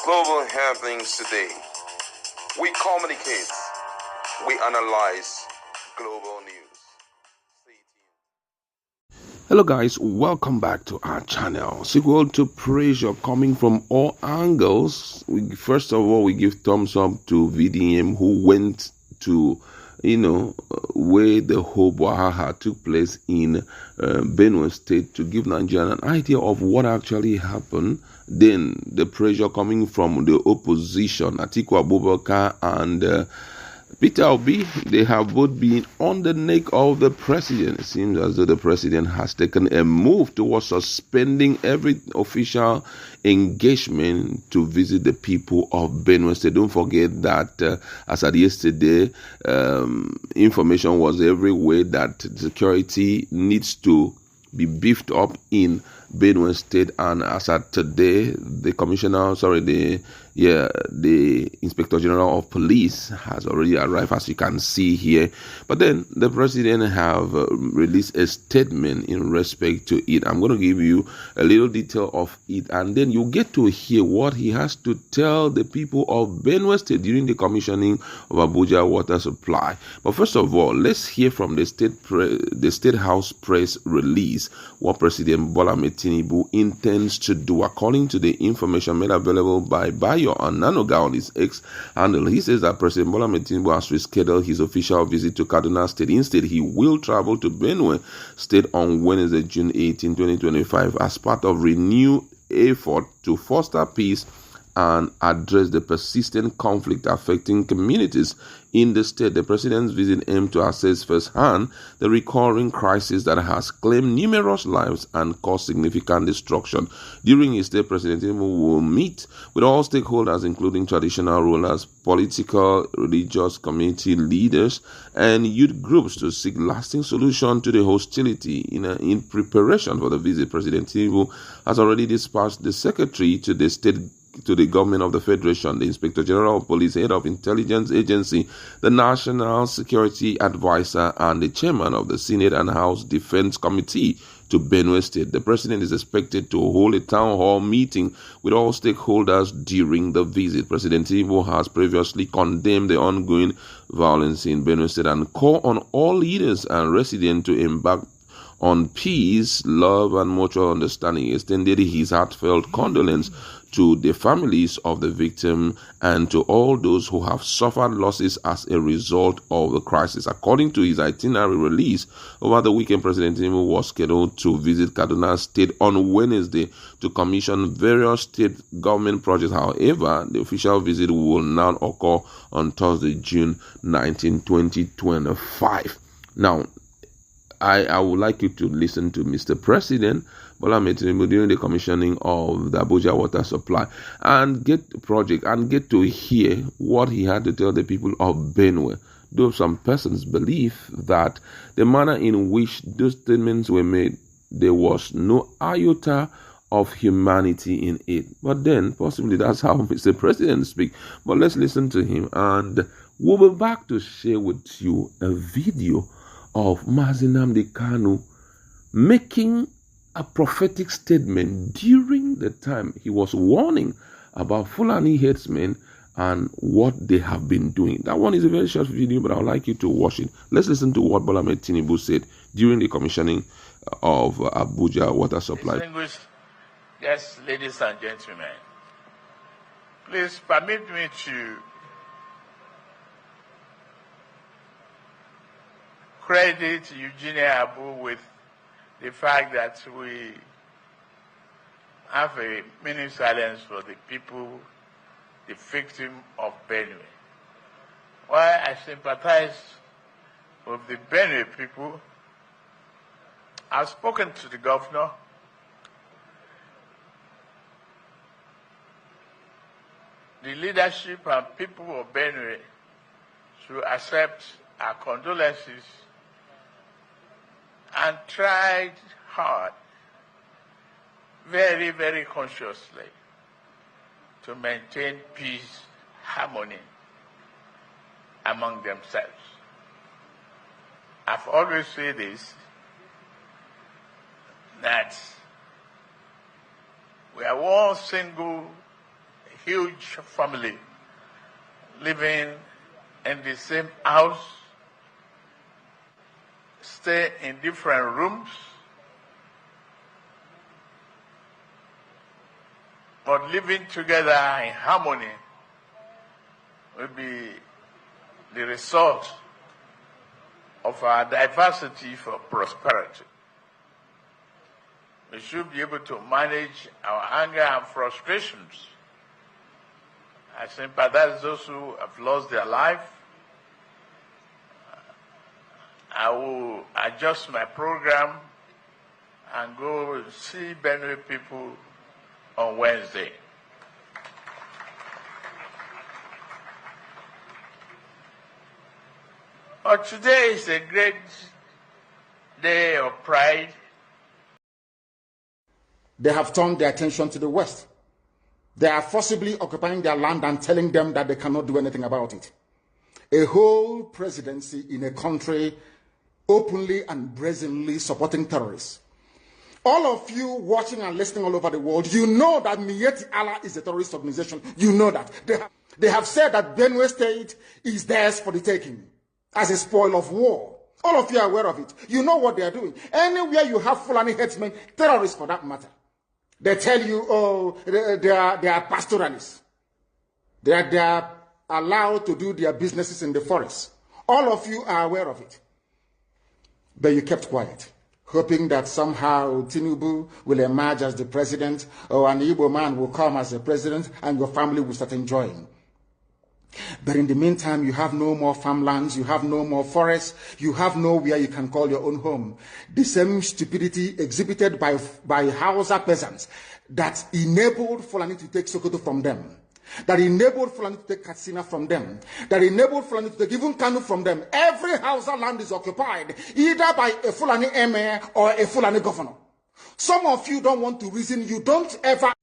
global happenings today. We communicate, we analyze global news. Stay tuned. Hello guys, welcome back to our channel. Sequel to pressure coming from all angles. First of all, we give thumbs up to VDM who went to where the whole Wahaha took place in Benue State to give Nigerians an idea of what actually happened. Then the pressure coming from the opposition, Atiku Abubakar and Peter Obi, they have both been on the neck of the president. It seems as though the president has taken a move towards suspending every official engagement to visit the people of Benue State. Don't forget that as at yesterday, information was everywhere that security needs to be beefed up in Benue State, and as at today, the Inspector General of Police has already arrived, as you can see here. But then the president have released a statement in respect to it. I'm going to give you a little detail of it, and then you get to hear what he has to tell the people of Benue State during the commissioning of Abuja water supply. But first of all, let's hear from the State House press release what President Bola Ahmed Tinubu intends to do. According to the information made available by Bayo Ananoga on his X handle, he says that President Bola Ahmed Tinubu has rescheduled his official visit to Kaduna State. Instead, he will travel to Benue State on Wednesday, June 18, 2025, as part of renewed effort to foster peace and address the persistent conflict affecting communities in the state. The president's visit aimed to assess firsthand the recurring crisis that has claimed numerous lives and caused significant destruction. During his stay, President Tinubu will meet with all stakeholders, including traditional rulers, political, religious, community leaders, and youth groups to seek lasting solution to the hostility. In preparation for the visit, President Tinubu has already dispatched the secretary to the government of the Federation, the Inspector General of Police, Head of Intelligence Agency, the National Security Advisor, and the Chairman of the Senate and House Defense Committee to Benue State. The President is expected to hold a town hall meeting with all stakeholders during the visit. President Tinubu has previously condemned the ongoing violence in Benue State and called on all leaders and residents to embark on peace, love, and mutual understanding. He extended his heartfelt condolence to the families of the victim and to all those who have suffered losses as a result of the crisis. According to his itinerary release over the weekend, President Tinubu was scheduled to visit Kaduna State on Wednesday to commission various state government projects. However, the official visit will now occur on Thursday, June 19, 2025. Now, I would like you to listen to Mr. President Bola Ahmed Tinubu during the commissioning of the Abuja water supply and get to hear what he had to tell the people of Benue. Though some persons believe that the manner in which those statements were made, there was no iota of humanity in it. But then, possibly that's how Mr. President speaks. But let's listen to him, and we'll be back to share with you a video of Nnamdi Kanu making a prophetic statement during the time he was warning about Fulani headsmen and what they have been doing. That one is a very short video, but I would like you to watch it. Let's listen to what Bola Ahmed Tinubu said during the commissioning of Abuja water supply. Distinguished guests, ladies and gentlemen, please permit me to credit Eugenia Abu with the fact that we have a minute silence for the people, the victim of Benue. While I sympathize with the Benue people, I've spoken to the governor. The leadership and people of Benue should accept our condolences and tried hard, very, very consciously, to maintain peace, harmony among themselves. I've always said this, that we are one single huge family living in the same house, stay in different rooms, but living together in harmony will be the result of our diversity for prosperity. We should be able to manage our anger and frustrations. I sympathize those who have lost their life. I will adjust my program and go see Benue people on Wednesday. But today is a great day of pride. They have turned their attention to the West. They are forcibly occupying their land and telling them that they cannot do anything about it. A whole presidency in a country openly and brazenly supporting terrorists. All of you watching and listening all over the world, you know that Miyetti Allah is a terrorist organization. You know that. They have said that Benue State is theirs for the taking as a spoil of war. All of you are aware of it. You know what they are doing. Anywhere you have Fulani headsmen, terrorists for that matter, they tell you, oh, they are pastoralists. They are allowed to do their businesses in the forest. All of you are aware of it. But you kept quiet, hoping that somehow Tinubu will emerge as the president, or an Igbo man will come as the president, and your family will start enjoying. But in the meantime, you have no more farmlands, you have no more forests, you have nowhere you can call your own home. The same stupidity exhibited by Hausa peasants that enabled Fulani to take Sokoto from them, that enabled Fulani to take Katsina from them, that enabled Fulani to take even Kanu from them. Every Hausa land is occupied either by a Fulani emir or a Fulani governor. Some of you don't want to reason, you don't ever...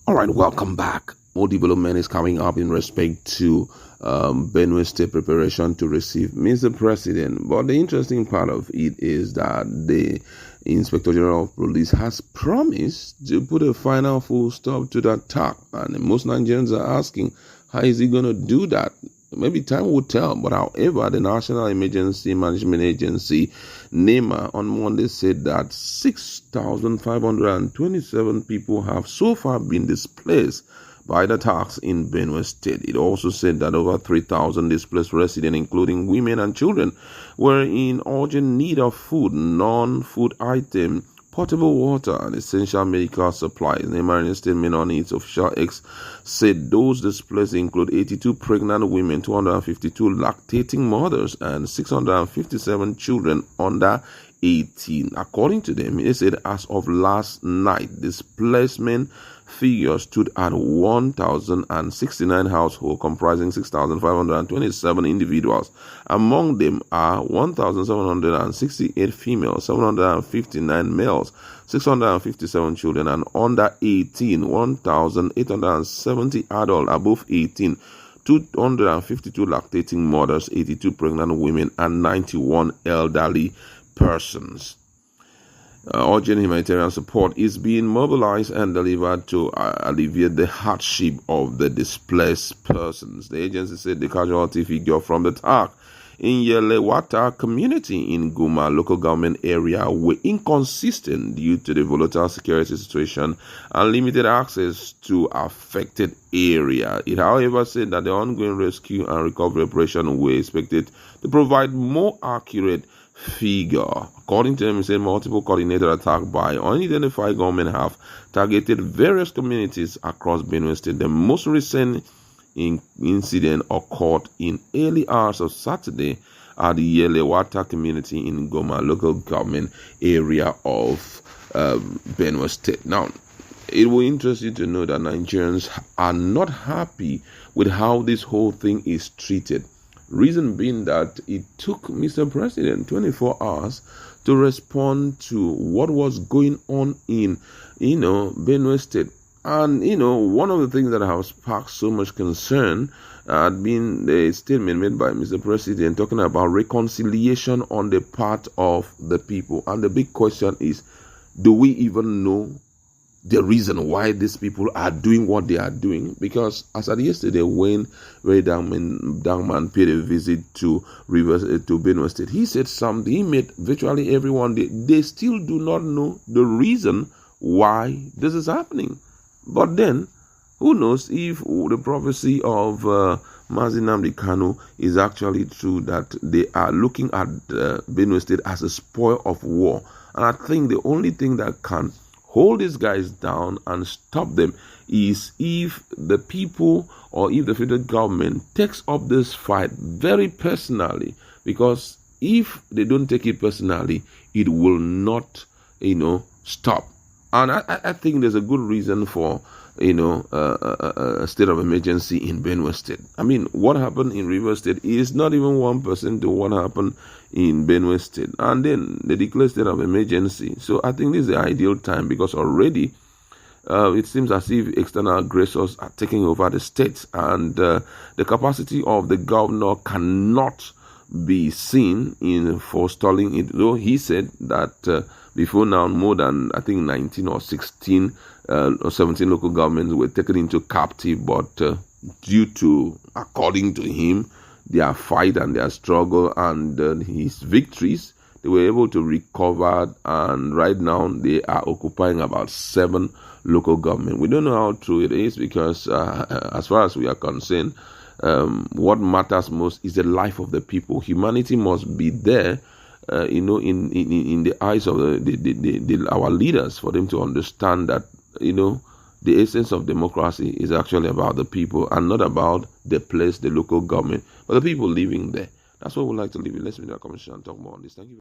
All right, welcome back. More development is coming up in respect to Benue State preparation to receive Mr. President. But the interesting part of it is that the Inspector General of Police has promised to put a final full stop to that attack. And most Nigerians are asking, how is he going to do that? Maybe time will tell. But however, the National Emergency Management Agency, NEMA, on Monday said that 6,527 people have so far been displaced by the attacks in Benue State. It also said that over 3,000 displaced residents, including women and children, were in urgent need of food, non-food items, potable water, and essential medical supplies. The Marine statement on its official X said those displaced include 82 pregnant women, 252 lactating mothers, and 657 children under 18. According to them, it said as of last night, displacement figure stood at 1,069 households, comprising 6,527 individuals. Among them are 1,768 females, 759 males, 657 children, and under 18, 1,870 adults above 18, 252 lactating mothers, 82 pregnant women, and 91 elderly persons. Urgent humanitarian support is being mobilized and delivered to alleviate the hardship of the displaced persons. The agency said the casualty figure from the attack in Yelewata community in Guma local government area were inconsistent due to the volatile security situation and limited access to affected area. It, however, said that the ongoing rescue and recovery operation were expected to provide more accurate figure. According to them, it said multiple coordinated attacks by unidentified government have targeted various communities across Benue State. The most recent incident occurred in early hours of Saturday at the Yelewata community in Goma local government area of Benue State. Now, it will interest you to know that Nigerians are not happy with how this whole thing is treated. Reason being that it took Mr. President 24 hours to respond to what was going on in, Benue State. And, one of the things that has sparked so much concern had been the statement made by Mr. President talking about reconciliation on the part of the people. And the big question is, do we even know the reason why these people are doing what they are doing. Because as at yesterday, when Dangman paid a visit to Benue State, he said something. He met virtually everyone. They still do not know the reason why this is happening. But then, who knows if the prophecy of Mazi Nnamdi Kanu is actually true, that they are looking at Benue State as a spoil of war. And I think the only thing that can hold these guys down and stop them is if the people or if the federal government takes up this fight very personally. Because if they don't take it personally, it will not, stop. And I think there's a good reason for, a state of emergency in Benue State. I mean, what happened in River State is not even 1% to what happened in Benue State. And then they declare state of emergency. So I think this is the ideal time, because already it seems as if external aggressors are taking over the states, and the capacity of the governor cannot be seen in forestalling it. Though he said that before now, more than, I think, 19 or 16 or 17 local governments were taken into captive, but due to, according to him, their fight and their struggle and his victories, they were able to recover, and right now they are occupying about 7 local governments. We don't know how true it is, because as far as we are concerned, what matters most is the life of the people. Humanity must be there, in the eyes of our leaders, for them to understand that, the essence of democracy is actually about the people and not about the place, the local government, but the people living there. That's what we like to live in. Let's meet in the comment section and talk more on this. Thank you.